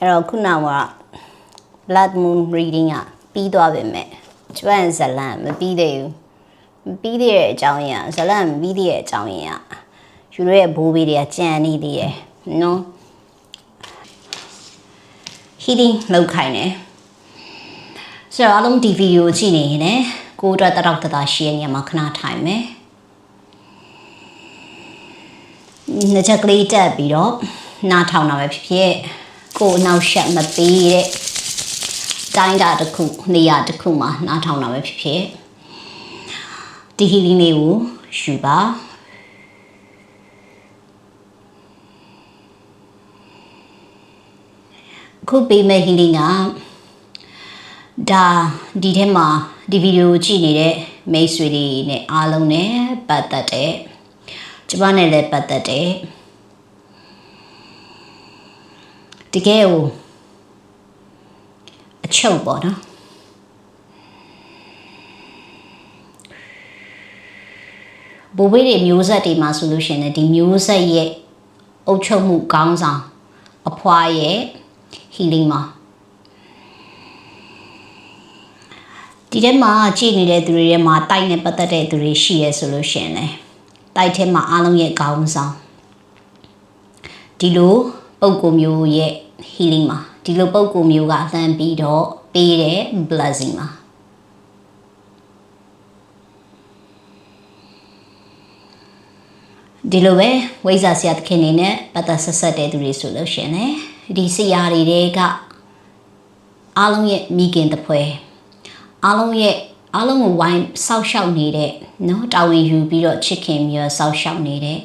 အဲ့တော့ခုနက blood moon reading ကပြီးသွားပြီမဲ့ကျမဇလန်မပြီးသေးဘူးမပြီးသေးတဲ့အကြောင်းရင်းဇလန်မပြီးသေးတဲ့အကြောင်းရင်းယူရဲရဲ့ဘိုးဘေးတွေကကြံနေသေးတယ်နော် healing လုပ်ခိုင်းတယ်ဆိုတော့အားလုံးဒီဗီဒီယိုကြည့်နေရင်လည်းကိုယ်အတွက်တောက်တရှိရဲ့နေရာမှာခဏထိုင်မယ်နှစ်ချက်ကလေးတက်ပြီးတော့နားထောင်တာပဲဖြစ်ဖြစ်ကိုယ်နောက်ရှက်မပေးတဲ့တိုင်းတာတစ်ခုနေရာတစ်ခုမှာနားထောင်တာပဲဖြစ်ဖြစ်ဒီ healing လေးကိုယူပါခုပေးမဲ့ healing ကဒါဒီထဲမှာဒီဗီဒီယိုကြည့်နေတဲ့မိတ်ဆွေတွေနဲ့အားလုံးနဲ့ပတ်သက်တဲ့ကျမနဲ့လည်းပတ်သက်တဲ့တကယ်ကိုအချုပ်ပေါ့နော်ဘိုးဘေးတွေမျိုးဆက်တွေမှာဆိုလို့ရှိရင်ဒီမျိုးဆက်ရဲ့အုပ်ချုပ်မှုကောင်းဆောင်အဖွားရဲ့ healing မှာဒီထဲမှာကြည့်နေတဲ့သူတွေထဲမှာတိုက်နဲ့ပတ်သက်တဲ့သူတွေရှိရဲဆိုလို့ရှိရင်လည်းတိုက်ထဲမှာအားလုံးရဲ့ကောင်းဆောင်ဒီလိုပုံကိုမျိုးရဲ့ healing မှာဒီလိုပုံကိုမျိုးကလှမ်းပြီးတော့ပေးတဲ့ blessing မှာဒီလိုပဲဝိဇ္ဇာဆရာသခင်နေနဲ့ပတ်သက်ဆက်ဆက်တဲ့သူတွေဆိုလို့ရှိရင်လည်းဒီဆရာတွေကအားလုံးရဲ့မိခင်တပွဲအားလုံးကိုဝိုင်းစောက်ရှောက်နေတဲ့နော်တာဝန်ယူပြီးတော့ချစ်ခင်ပြီးတော့စောက်ရှောက်နေတဲ့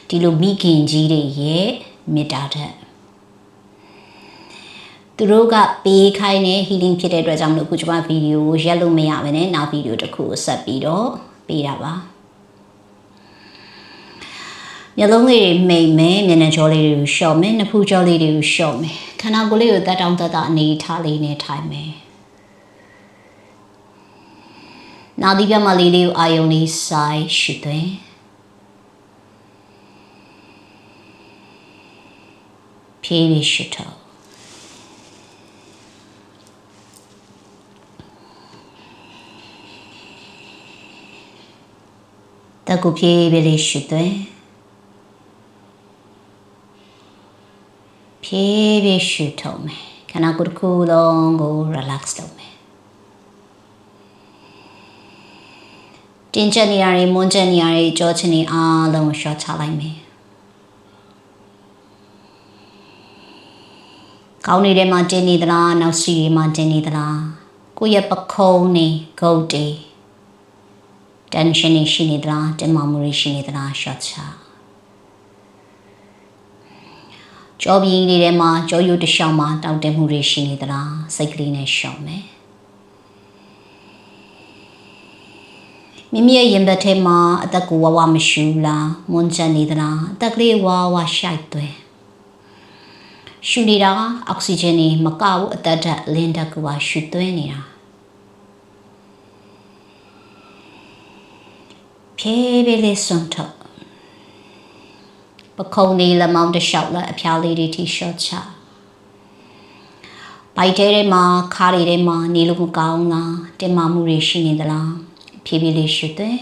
ဒီလိုမိခင်ကြီးတွေရဲ့မေတ္တာဓာတ်သူတို့ကပေးခိုင်းတဲ့ healing ဖြစ်တဲ့အတွက်ကြောင့်မလို့အခုကျွန်မဗီဒီယိုကိုရက်လို့မရဘဲနဲ့နောက်ဗီဒီယိုတစ်ခုကိုဆက်ပြီးတော့ပေးတာပါမျက်လုံးလေးတွေမိတ်မယ်မျက်နှာကြောလေးတွေကိုရှော့မယ်နှာဖူးကြောလေးတွေကိုရှော့မယ်ခန္ဓာကိုယ်လေးကိုတက်တောင့်တက်တာအနေထားလေးနဲ့ထိုင်မယ်နောက်ဒီပြမလေးလေးကိုအာယုံလေးစိုက်ရှုသွင်းဖြည်းဖြည်းရှုထုတ်တကူဖြည်းဖြည်းလေးရှုသွင်းဖြည်းဖြည်းရှုထုတ်မယ်ခန္ဓာကိုယ်တစ်ခုလုံးကို relax လုပ်မယ်တင်းကျပ်နေရတွေမွန်းကျပ်နေရတွေကြောချင်နေအားလုံးကိုရှော့ချလိုက်မယ်ကောင်းနေတဲ့မှာတင်းနေသလားနောက်စီတွေမှာတင်းနေသလားကိုယ့်ရဲ့ပခုံးနေဂုတ်တွေ tension ရှိနေသလားတင်းမာမှုတွေရှိနေသလားရှော့ချကြောပြင်းလေးထဲမှာကြောရိုးတစ်လျှောက်မှာတောင့်တမှုတွေရှိနေသလားစိတ်ကလေးနဲ့ရှော့မယ်မိမိရဲ့ရင်ဘတ်ထဲမှာအသက်ကိုဝဝမရှူလားမွန်းချန်နေသလားအသက်ကလေးဝဝရှိုက်သွင်းရှူနေတာအောက်ဆီဂျင်တွေမကဘူးအသက်ဓာတ်လင်းဓာတ်ကပါရှူသွင်းနေတာဖြည်းဖြည်းလေးစွန့်ထုတ်ပခုံးလေးလက်မောင်းတစ်လျှောက်လက်အဖျားလေးတွေထိရှော့ချပိုက်ထဲမှာခါးတွေထဲမှာနေလို့မကောင်းလားတင်မာမှုတွေရှိနေသလားဖြည်းဖြည်းလေးရှုသွင်း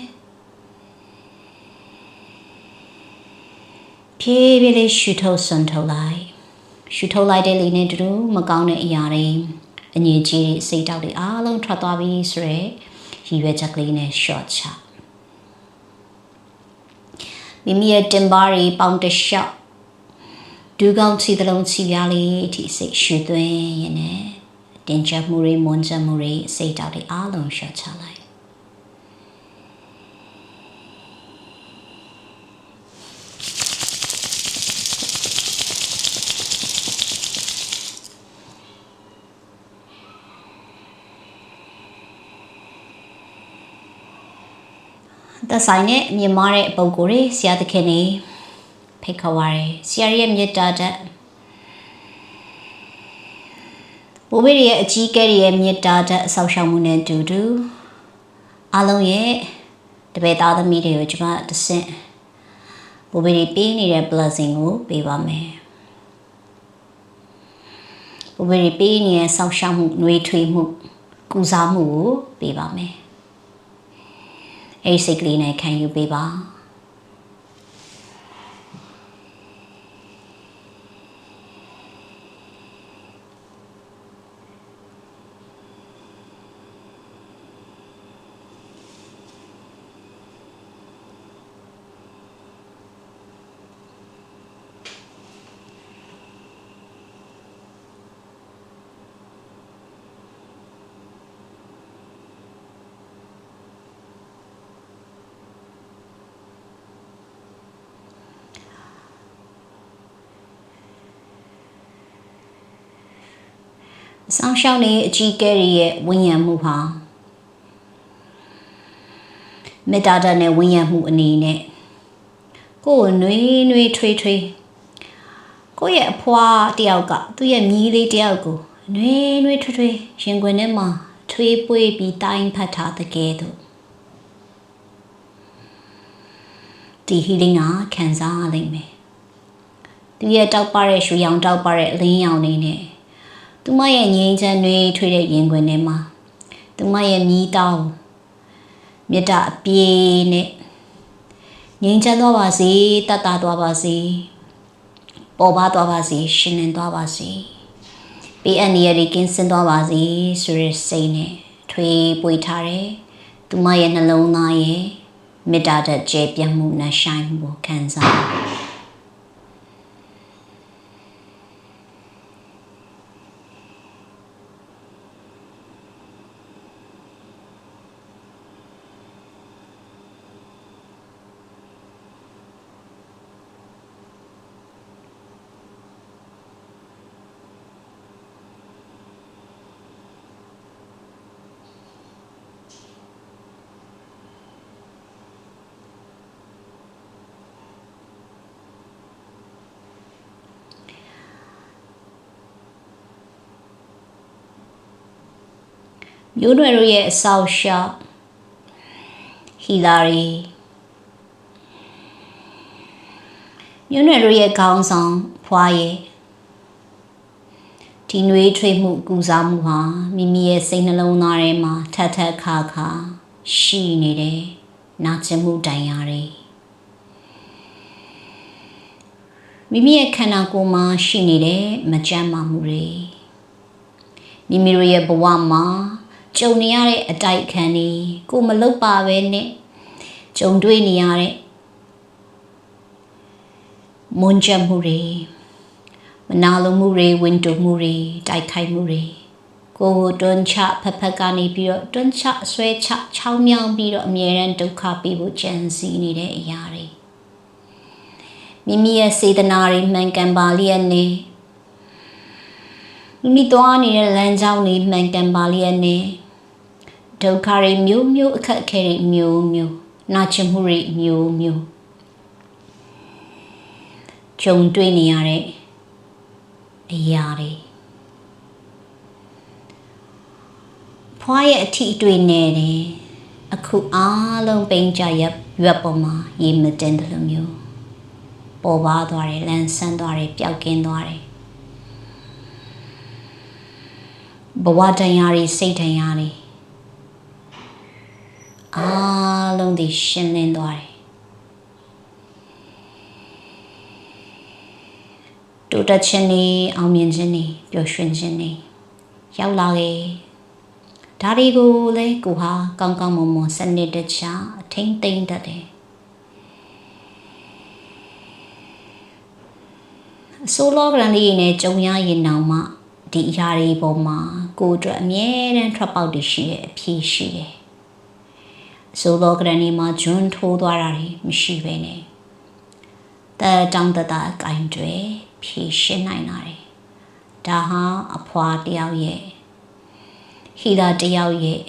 ဖြည်းဖြည်းလေးရှုထုတ်စွန့်ထုတ်လိုက်ရှုထုတ်လိုက်တဲ့လေနဲ့တူတူမကောင်းတဲ့အရာတွေအငြင်းကြီးတွေစိတ်တောက်တွေအားလုံးထွက်သွားပြီဆိုရယ်ရည်ရွယ်ချက်ကလေးနဲ့ short ချမိမိရဲ့တင်ပါတွေပေါင်တလျှောက်ဒူးကောင်းချီတလုံးချီပြားလေးအထိစိတ်ရှုသွင်းရင်းနဲ့တင်ချမှုတွေမွန်းချမှုတွေစိတ်တောက်တွေအားလုံး short ချလိုက်သက်ဆိုင်တဲ့မြင်မာတဲ့ပုံကိုယ်တွေဆရာသခင်တွေဖိတ်ခေါ်ပါရယ်ဆရာရဲ့မေတ္တာဓာတ်ဘိုးဘေးရဲ့အကြီးကဲရဲ့မေတ္တာဓာတ်အဆောက်အအုံမှုနဲ့တူတူအားလုံးရဲ့တပည့်သားသမီးတွေကိုကျွန်မတဆင့်ဘိုးဘေးပေးနေတဲ့ blessing ကိုပေးပါမယ်ဘ ဝေရီပေးနေတဲ့ဆောက်ရှောက်မှုနှွေးထွေးမှုကုစားမှုကိုပေးပါမယ်အဲ့ဒီစိတ်ကလေးနဲ့ခံယူပေးပါဆောင်းရှောင်းနေအကြီးကဲရဲ့ဝိညာဉ်မှုဟာမေတ္တာဓာတ်နဲ့ဝိညာဉ်မှုအနေနဲ့ကိုယ်နွေးနွေးထွေးထွေးကိုယ့်ရဲ့အဖွားတယောက်ကသူ့ရဲ့မြီးလေးတယောက်ကိုနွေးနွေးထွေးထွေးရင်ခွင်ထဲမှာထွေးပွေးပြီးတိုင်းဖတ်ထားတဲ့ကဲတော့ဒီ healing ကခံစားရလိမ့်မယ်သူရဲ့တောက်ပတဲ့ရွှေရောင်တောက်ပတဲ့အလင်းရောင်နေနဲ့သူမရဲ့ငြိမ်းချမ်းနှွေးထွေးတဲ့ရင်ခွင်ထဲမှာသူမရဲ့မြီးတောင်းမေတ္တာအပြေနဲ့ငြိမ်းချမ်းသွားပါစေတတ်တာသွားပါစေပေါ်ပါသွားပါစေရှင်လင်းသွားပါစေပေးအပ်နေရတဲ့ကင်းစင်သွားပါစေဆိုရယ်စိတ်နဲ့ထွေးပွေထားတယ်သူမရဲ့နှလုံးသားရဲ့မေတ္တာတဲ့ကျေပြတ်မှုနဲ့ဆိုင်မှုကိုခံစားမျိုးနွယ်တို့ရဲ့အဆောက်ရှောက်ဟီလာရီမျိုးနွယ်တို့ရဲ့ခေါင်းဆောင်ဖွားရဲ့ဒီနှွေးထွေးမှုကုစားမှုဟာမိမိရဲ့စိတ်နှလုံးသားထဲမှာထပ်ထပ်ခါခါရှိနေတဲ့နာကျင်မှုတိုင်ရာတွေမိမိရဲ့ခန္ဓာကိုယ်မှာရှိနေတဲ့မကြမ်းမာမှုတွေမိမိတို့ရဲ့ဘဝမှာကြုံနေရတဲ့အတိုက်ခံတွေကိုမလုပ်ပါပဲနဲ့ကြုံတွေ့နေရတဲ့မွန်းကြမှုတွေမနာလိုမှုတွေဝင်တူမှုတွေတိုက်ခိုက်မှုတွေကိုတွန်းချဖက်ဖက်ကနေပြီးတော့တွန်းချဆွဲချချောင်းမြောင်းပြီးတော့အမြဲတမ်းဒုက္ခပေးဖို့ကြံစည်နေတဲ့အရာတွေမိမိရဲ့စေတနာတွေမှန်ကန်ပါလျက်နဲ့မိမိသွားနေတဲ့လမ်းကြောင်းတွေမှန်ကန်ပါလျက်နဲ့ဒုက္ခတွေမျိုးမျိုးအခက်အခဲတွေမျိုးမျိုးနာကျင်မှုတွေမျိုးမျိုးကြုံတွေ့နေရတဲ့အရာတွေဖွားရဲ့အထီးအတွေ့နဲ့တယ်အခုအားလုံးပိန်ကြရွက်ပေါ်မှာရေမတင်တယ်လို့မျိုးပေါ်ပါသွားတယ်လန်းဆန်းသွားတယ်ပျောက်ကင်းသွားတယ်ဘဝတရားတွေစိတ်တရားတွေအားလုံးဒီရှင်းလင်းသွားတယ်တိုးတက်ခြင်းနေအောင်မြင်ခြင်းနေပျော်ရွှင်ခြင်းနေရောက်လာခဲ့ဒါတွေကိုလည်းကိုဟာကောင်းကောင်းမွန်မွန်စနစ်တကျအထိမ့်သိမ့်တတ်တယ်အစိုးလောကရန်လေးနဲ့ကြုံရရင်တောင်မှဒီအရာတွေပေါ်မှာကိုယ်အတွက်အမြဲတမ်းထွက်ပေါက်တည်ရှိတဲ့အဖြေရှိတယ်ဆိုတော့ကရဏီမှာဂျွန်းထိုးသွားတာတွေမရှိပဲနဲ့တဲတောင်းတတာကင်တွေဖြေရှင်းနိုင်တာတယ်ဒါဟာအဖွာတယောက်ရဲ့ဟီလာတယောက်ရဲ့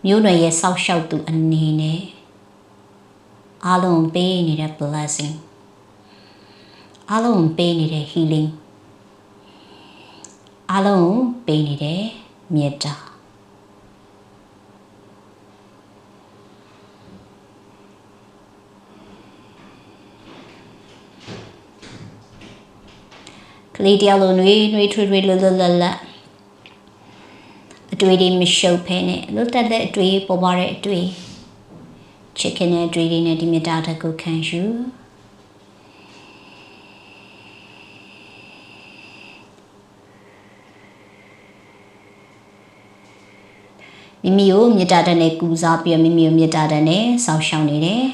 မျိုးနွယ်ရဲ့စောက်ရှောက်သူအနေနဲ့အားလုံးပေးနေတဲ့ blessing အားလုံးပေးနေတဲ့ healing အားလုံးပေးနေတဲ့မေတ္တာကလေးတယောက်လိုနှွေးထွေးထွေးလွတ်လွတ်လပ်လပ် အတွေ့တွေမရှုပ်ဖဲနဲ့လွတ်တက်တဲ့အတွေ့ပေါ်ပါတဲ့အတွေ့ချစ်ခင်တဲ့အတွေ့တွေနဲ့ဒီမေတ္တာတစ်ခုခံယူမိမိကိုမေတ္တာနဲ့ကူစားပြီးမိမိကိုမေတ္တာနဲ့စောင့်ရှောက်နေတယ်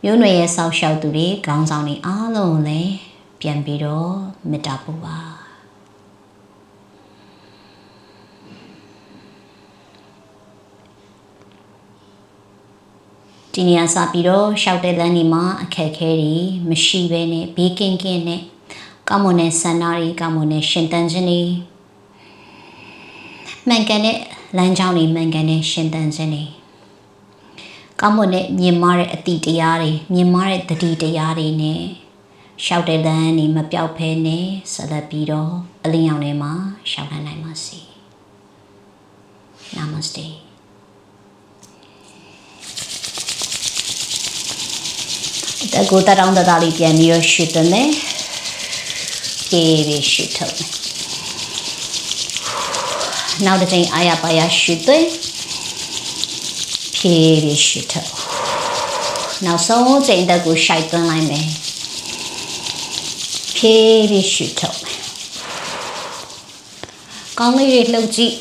မျိုးနွယ်ရဲ့စောင့်ရှောက်သူတွေခေါင်းဆောင်တွေအားလုံးလည်းပြန်ပြီးတော့မေတ္တာပို့ပါဒီနေရာစပြီးတော့ရှောက်တဲ့လမ်းဒီမှာအခက်ခဲတွေမရှိဘဲနဲ့ဘေးကင်းကင်းနဲ့ကောင်းမွန်တဲ့ဆန္ဒတွေကောင်းမွန်တဲ့ရှင်သန်ခြင်းတွေမှန်ကန်တဲ့လမ်းကြောင်းတွေမှန်ကန်တဲ့ရှင်သန်ခြင်းတွေကောင်းမွန်တဲ့မြင်မာတဲ့အတိတရားတွေမြင်မာတဲ့တတိတရားတွေနဲ့ရှောက်တဲ့လမ်းတွေမပြောက်ဖဲနဲ့ဆက်လက်ပြီးတော့အလင်းရောင်ထဲမှာရှောက်နိုင်ပါစေ Namasteတကူတရောင်းတသားလေးပြန်ပြီးတော့ရှုသွင်းမယ်ပြေးပြီးရှုထုတ်မယ်နောက်တစ်ချိန်အာရပါရရှုသွင်းဖြည်းဖြည်းရှုထုတ်နောက်ဆုံးချိန်တကူရှိုက်သွင်းလိုက်မယ်ဖြည်းဖြည်းရှုထုတ်မယ်ကောင်းလေးတွေလှုပ်ကြည့်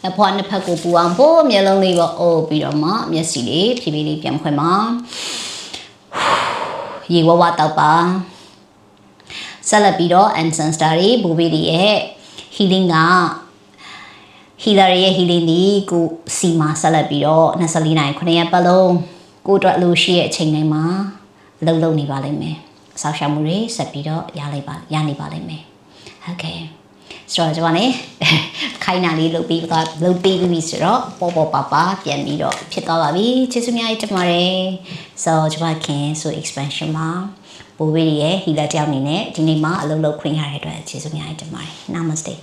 အဖွားနှစ်ဖက်ကိုပူအောင်ပို့မျက်လုံးလေးကိုအိုးပြီးတော့မှမျက်စိလေးဖြည်းဖြည်းလေးပြန်ခွဲမှာရေဝဝတောက်ပါဆက်လက်ပြီးတော့ ancestor တွေဘူဘေးတွေရဲ့ healing က healer ရဲ့ healing ဒီကိုစီမှာဆက်လက်ပြီးတော့24နာရီ9ရက်ပတ်လုံးကိုအတွက်အလိုရှိတဲ့အချိန်တိုင်းမှာလှုပ်နေပါလိမ့်မယ်။ဆောက်ရှောက်မှုတွေဆက်ပြီးတော့ရနေပါလိမ့်မယ်။ Okay ဆိုတော့ကျွန်မလည်းခိုင်းတာလေးလုပ်ပြီးပြီဆိုတော့ပေါ်ပါပြန်ပြီးတော့ဖြစ်သွားပါပြီကျေးဇူးများတင်ပါတယ်ဆိုတော့ကျွန်မခင်ဆို expansion မှာပိုးဝေးရဲ့ healer တယောက်အနေနဲ့ဒီနေ့မှာအလုပ်လုပ်ခွင့်ရတဲ့အတွက်ကျေးဇူးများတင်ပါတယ် Namaste